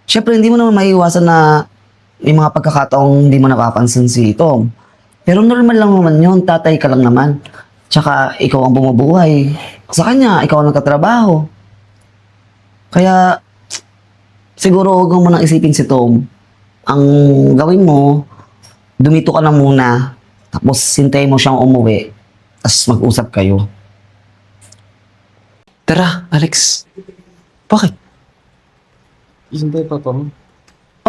Siyempre, hindi mo naman maiiwasan na may mga pagkakataong hindi mo napapansin si Tom. Pero normal lang naman yun, tatay ka lang naman. Tsaka ikaw ang bumubuhay. Sa kanya, ikaw ang nagkatrabaho. Kaya, siguro huwag mo nang isipin si Tom. Ang gawin mo, dumito ka lang muna, tapos hintayin mo siyang umuwi, tapos mag-usap kayo. Tara, Alex. Bakit? Ilan ba yung papa mo?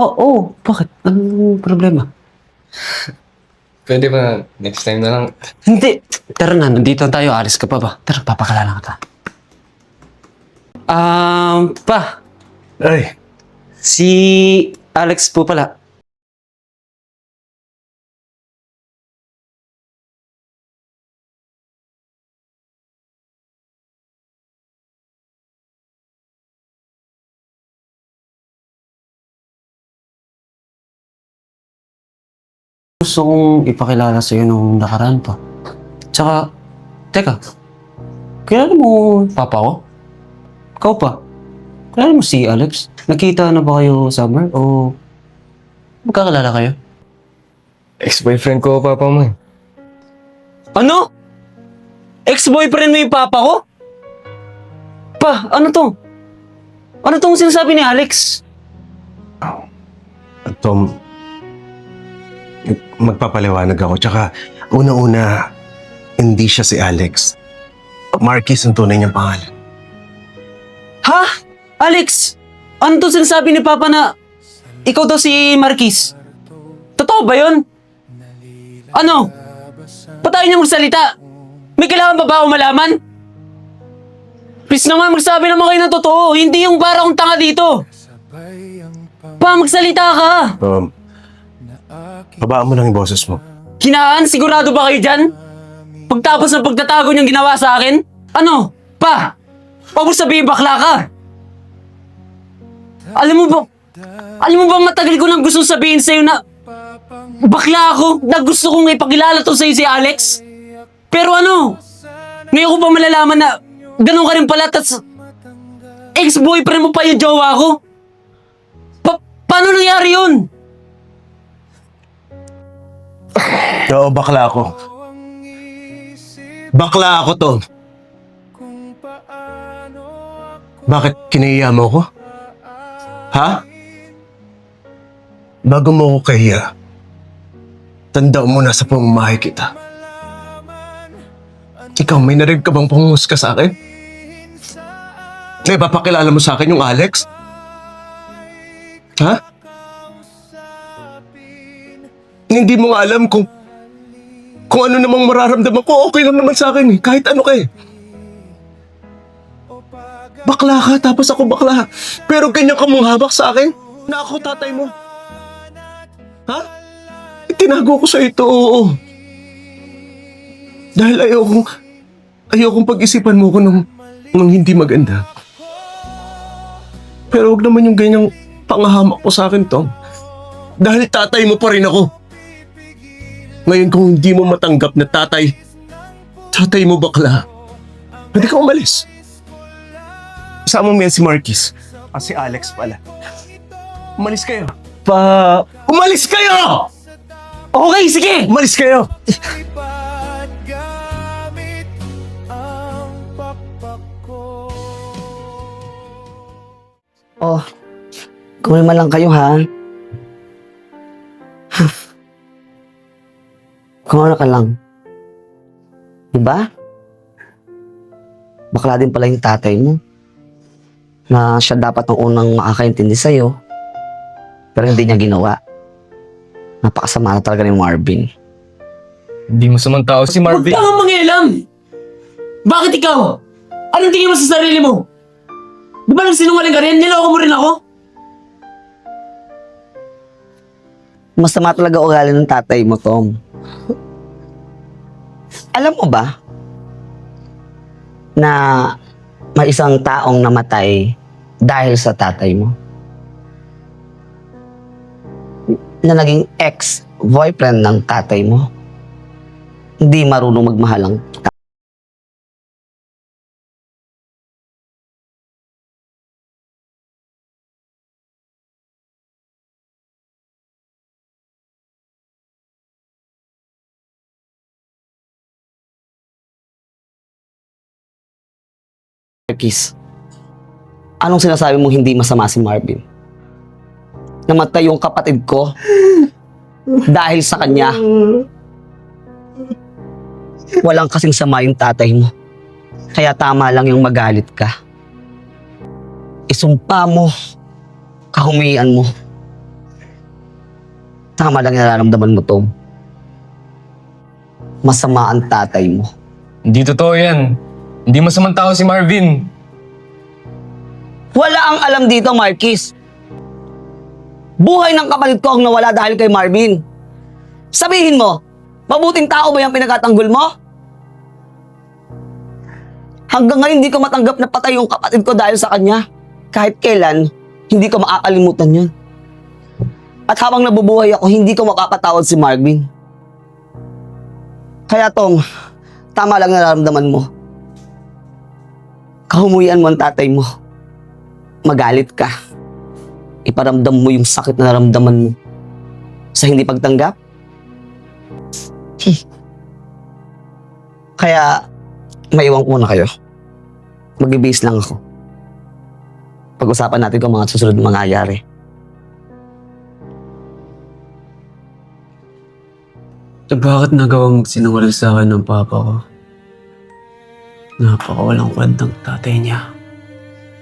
Oo, bakit? Anong problema? Pwede ba next time na lang? Hindi. Tara na, nandito tayo. Alis ka pa ba? Tara, papakalala kita. Pa. Ay, Si Alex po pala. Gusto kong ipakilala sa'yo nung nakaraan pa. Tsaka, teka, kilala mo papa ko? Ikaw pa? Kilala mo si Alex? Nakita na ba kayo summer o magkakilala kayo? Ex-boyfriend ko papa mo eh. Ano? Ex-boyfriend mo yung papa ko? Pa, ano to? Ano tong sinasabi ni Alex? Tom, magpapaliwanag ako. Tsaka, una-una, hindi siya si Alex. Marquis ang tunay niyang pangalan. Ha? Alex? Ano to sinasabi ni Papa na ikaw daw si Marquis? Totoo ba yun? Ano? Patayin niya magsalita. May kailangan ba ba ako malaman? Please naman, magsabi naman kayo ng totoo. Hindi yung para akong tanga dito. Pa, magsalita ka. Babaan mo lang yung boses mo. Hinaan, sigurado ba kayo dyan? Pagtapos ng pagtatago niyang ginawa sa akin? Ano? Pa! Huwag mo sabihin bakla ka! Alam mo ba matagal ko nang gusto sabihin sa'yo na bakla ako na gusto kong ipakilala to sa'yo si Alex? Pero ano? Ngayon ko ba malalaman na ganun ka rin pala tas ex-boyfriend mo pa yung jowa ko? Paano nangyari yun? Oo, bakla ako. Bakla ako, Tom. Bakit kinahiya mo ko? Ha? Bago mo ko kahiya, tanda mo na sa pamamahay kita. Ikaw, may narinig ka bang panguhusga sa akin? May papakilala mo sa akin yung Alex? Ha? Hindi mo nga alam kung ano namang mararamdaman ko, okay lang naman sa akin eh. Kahit ano ka eh. Bakla ka, tapos ako bakla. Pero ganyan ka mong habak sa akin? Na ako tatay mo. Ha? Itinago ko sa ito, oo. Dahil ayokong pag-isipan mo ko ng hindi maganda. Pero wag naman yung ganyang pangahamak mo sa akin, Tom. Dahil tatay mo pa rin ako. Ngayon kung hindi mo matanggap na tatay mo bakla, pwede ka umalis. Isama mo yan si Marquis. Si Alex pala. Umalis kayo. Umalis kayo! Okay, sige! Umalis kayo! Oh, kumalma lang kayo ha. Kumana ka lang. Diba? Bakla din pala yung tatay mo. Na siya dapat ang unang makakaintindi sa'yo. Pero hindi niya ginawa. Napakasama na talaga ni Marvin. Hindi mo samang tao si Huwag Marvin. kang mangialam! Bakit ikaw? Anong tingin mo sa sarili mo? Di ba nagsinungaling ka rin? Niloko mo rin ako? Masama talaga ugali ng tatay mo, Tom. Alam mo ba na may isang taong namatay dahil sa tatay mo? Na naging ex-boyfriend ng tatay mo. Hindi marunong magmahal ang Kiss. Anong sinasabi mong hindi masama si Marvin? Namatay yung kapatid ko dahil sa kanya. Walang kasing sama yung tatay mo. Kaya tama lang yung magalit ka. Isumpa mo. Kahumian mo. Tama lang yung nararamdaman mo, Tom. Masama ang tatay mo. Hindi totoo yan. Hindi masamang tao si Marvin. Wala ang alam dito, Marquis. Buhay ng kapatid ko ang nawala dahil kay Marvin. Sabihin mo, mabuting tao ba yung pinagtatanggol mo? Hanggang ngayon, hindi ko matanggap na patay yung kapatid ko dahil sa kanya. Kahit kailan, hindi ko makakalimutan yun. At habang nabubuhay ako, hindi ko makakatawad si Marvin. Kaya Tom, tama lang nararamdaman mo. Kahumuyan mo ang tatay mo. Magalit ka. Iparamdam mo yung sakit na naramdaman mo sa hindi pagtanggap. Kaya, maiwan ko na kayo. Mag-i-base lang ako. Pag-usapan natin kung mga susunod na mangyayari. Bakit nagawa mong sinungaling sa akin ng papa ko? Napakawalang kwentang tatay niya.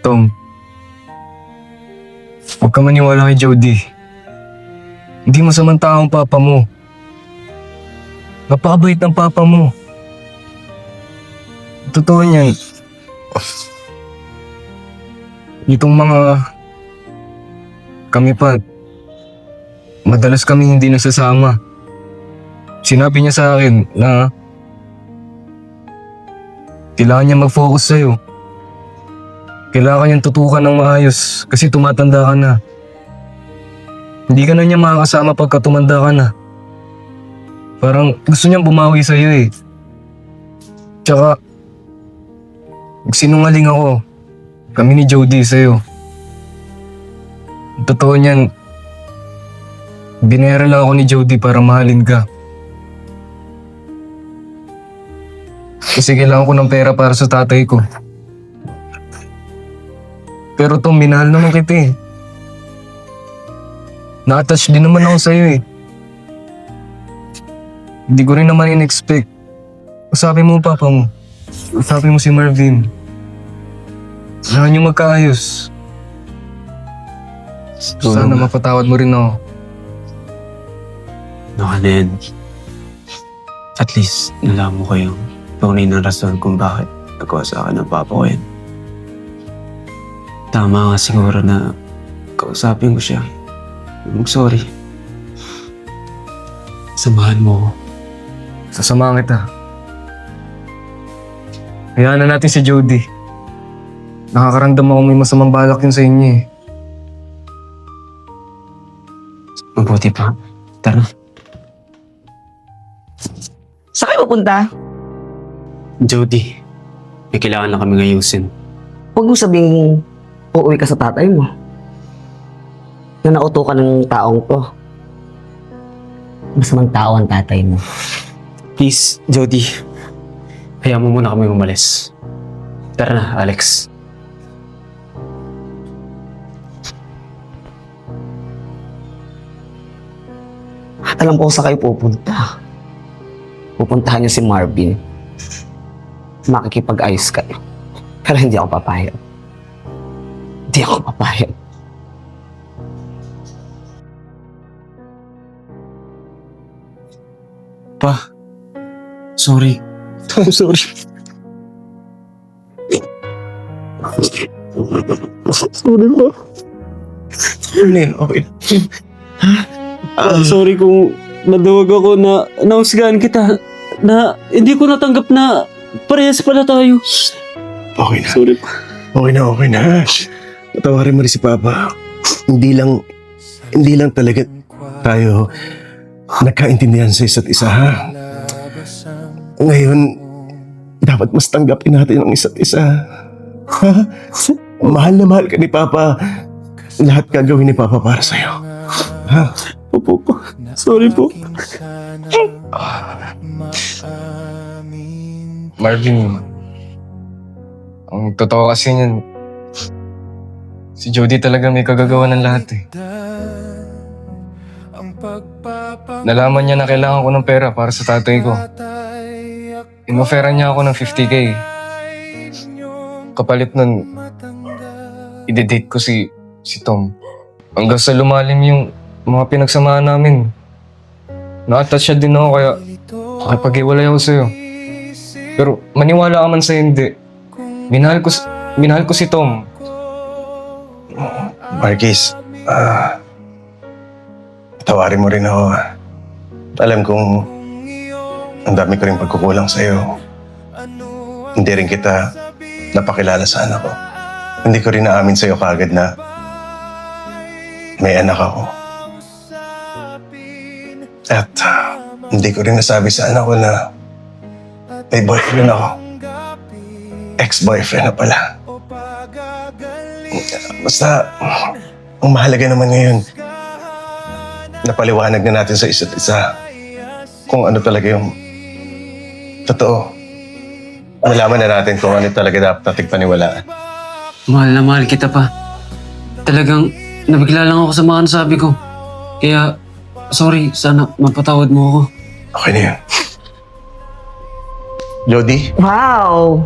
Tom, huwag ka maniwala kay Jody. Hindi masamang tao ang papa mo. Napakabait ng papa mo. Totoo niyan. Itong mga kami pa, madalas kami hindi nasasama. Sinabi niya sa akin na kailangan niya mag-focus sa'yo. Kailangan niyang tutukan ng maayos kasi tumatanda ka na. Hindi ka na niya makakasama pagka tumanda ka na. Parang gusto niyang bumawi sa'yo eh. Tsaka, sinungaling ako. Kami ni Jody sa'yo. Totoo niyan, binera lang ako ni Jody para mahalin ka. Kasi kailangan ko ng pera para sa tatay ko. Pero Tom, minahal naman kita eh. Na-attach din naman ako sa'yo eh. Hindi ko rin naman in-expect. Usapin mo papa mo. Usapin mo si Marvin. Saan niyo magkaayos? Sana mapatawad mo rin ako. Nakanin. At least, nalaman mo ko yung tunay na rason kung bakit nagawa sa akin ng papa ko yan. Tama nga siguro na kausapin ko siya. Mag-sorry. Samahan mo ako. Sasamahan kita. Hayaan na natin si Jody. Nakakaramdam ako may masamang balak yun sa inyo eh. Mabuti pa. Tara. Saan kayo pupunta? Jody, may kailangan na kami ayusin. Huwag mo sabing uuwi ka sa tatay mo. Na nauto ka ng taong to. Masamang tao ang tatay mo. Please, Jody. Hayaan mo muna kami umalis. Tara na, Alex. At alam ko kung saan kayo pupunta. Pupuntahan niyo si Marvin. Makikipag-ayos kayo. Pero hindi ako papayag. Hindi ako papayag. Pa, sorry. Sorry. Sorry po. Okay. Okay. Sorry kung naduwag ako na nausgahan kita na hindi ko natanggap na parehas pala tayo. Okay na. Sorry pa. Okay na. Patawarin mo rin si Papa. Hindi lang talaga tayo nagkaintindihan sa isa't isa, ha? Ngayon, dapat mas tanggapin natin ang isa't isa. Ha? Mahal na mahal ka ni Papa. Lahat gagawin ni Papa para sa'yo. Ha? Opo po. Sorry po. Marvin, ang totoo kasi niyan, si Jody talaga may kagagawa ng lahat eh. Nalaman niya na kailangan ko ng pera para sa tatay ko. Inofera niya ako ng 50K. Kapalit nun, i-date ko si Tom. Hanggang sa lumalim yung mga pinagsamahan namin. Na-attach siya din ako kaya nakipag-iwalay ako sa'yo. Pero maniwala ka man sa hindi. Minahal ko si Tom. Marquis, tawarin mo rin ako. Alam kong ang dami ko rin pagkukulang sa'yo. Hindi rin kita napakilala sa anak ko. Hindi ko rin naamin sa'yo kaagad na may anak ako. At hindi ko rin nasabi sa anak ko na may boyfriend ako. Ex-boyfriend na pala. Basta, ang mahalaga naman ngayon, napaliwanag na natin sa isa't isa kung ano talaga yung totoo. Malaman na natin kung ano talaga dapat nating paniwalaan. Mahal na mahal kita pa. Talagang nabigla lang ako sa mga nasabi ko. Kaya, sorry, sana mapatawad mo ako. Okay na yun. Jody, Wow!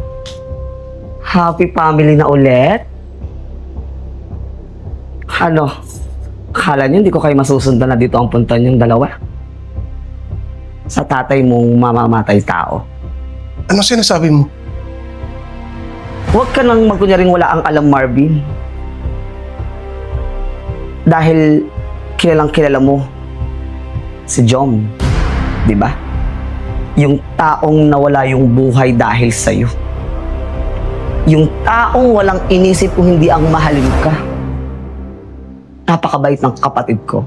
Happy family na ulit? Ano? Akala niyo hindi ko kayo masusundan na dito ang punta niyong dalawa? Sa tatay mong mamamatay tao. ano sinasabi mo? Huwag ka nang magkunyaring wala ang alam, Marvin. Dahil kilalang kilala mo si Jom, di ba? Yung taong nawala yung buhay dahil sa'yo. Yung taong walang inisip kung hindi ang mahalin ka. Napakabait ng kapatid ko.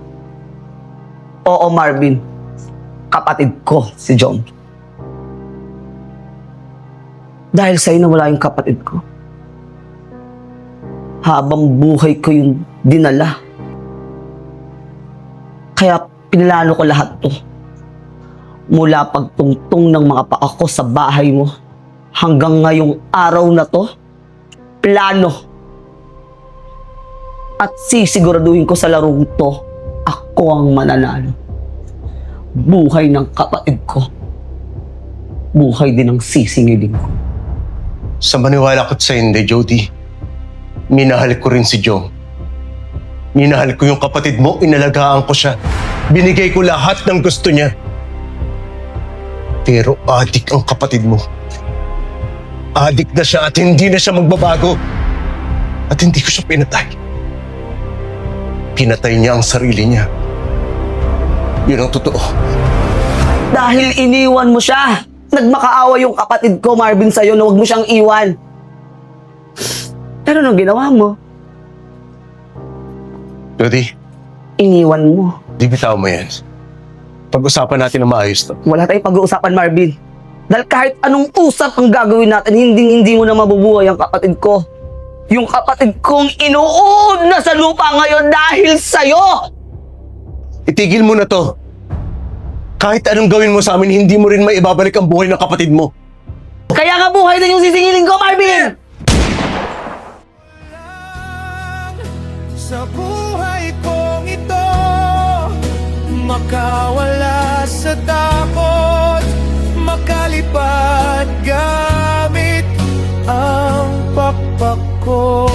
Oo, Marvin. Kapatid ko si Jom. Dahil sa'yo nawala yung kapatid ko. Habang buhay ko yung dinala. Kaya pinlano ko lahat to. Mula pagtungtong ng mga paa ko sa bahay mo hanggang ngayong araw na to, plano. At sisiguraduhin ko sa larong to, ako ang mananalo. Buhay ng kapatid ko. Buhay din ng sisingiling ko. Sa maniwala ko't sa hindi, Jody, minahal ko rin si Jom. Minahal ko yung kapatid mo, inalagaan ko siya. Binigay ko lahat ng gusto niya. Pero adik ang kapatid mo. Adik na siya at hindi na siya magbabago. At hindi ko siya pinatay. Pinatay niya ang sarili niya. Yun ang totoo. Dahil iniwan mo siya. Nagmakaawa yung kapatid ko, Marvin, sa'yo na huwag mo siyang iwan. Pero anong ginawa mo? Jody, Iniwan mo. di bitaw mo yan. Pag-usapan natin ng maayos to. Wala tayong pag-uusapan, Marvin. Dahil kahit anong usap ang gagawin natin, hindi mo na mabubuhay ang kapatid ko. Yung kapatid kong inuud na sa lupa ngayon dahil sa'yo! Itigil mo na to. Kahit anong gawin mo sa amin, hindi mo rin maibabalik ang buhay ng kapatid mo. Kaya nga buhay na yung sisingilin ko, Marvin! Sa buhay kong ito, makawala sa takot, makalipad gamit ang pakpak ko.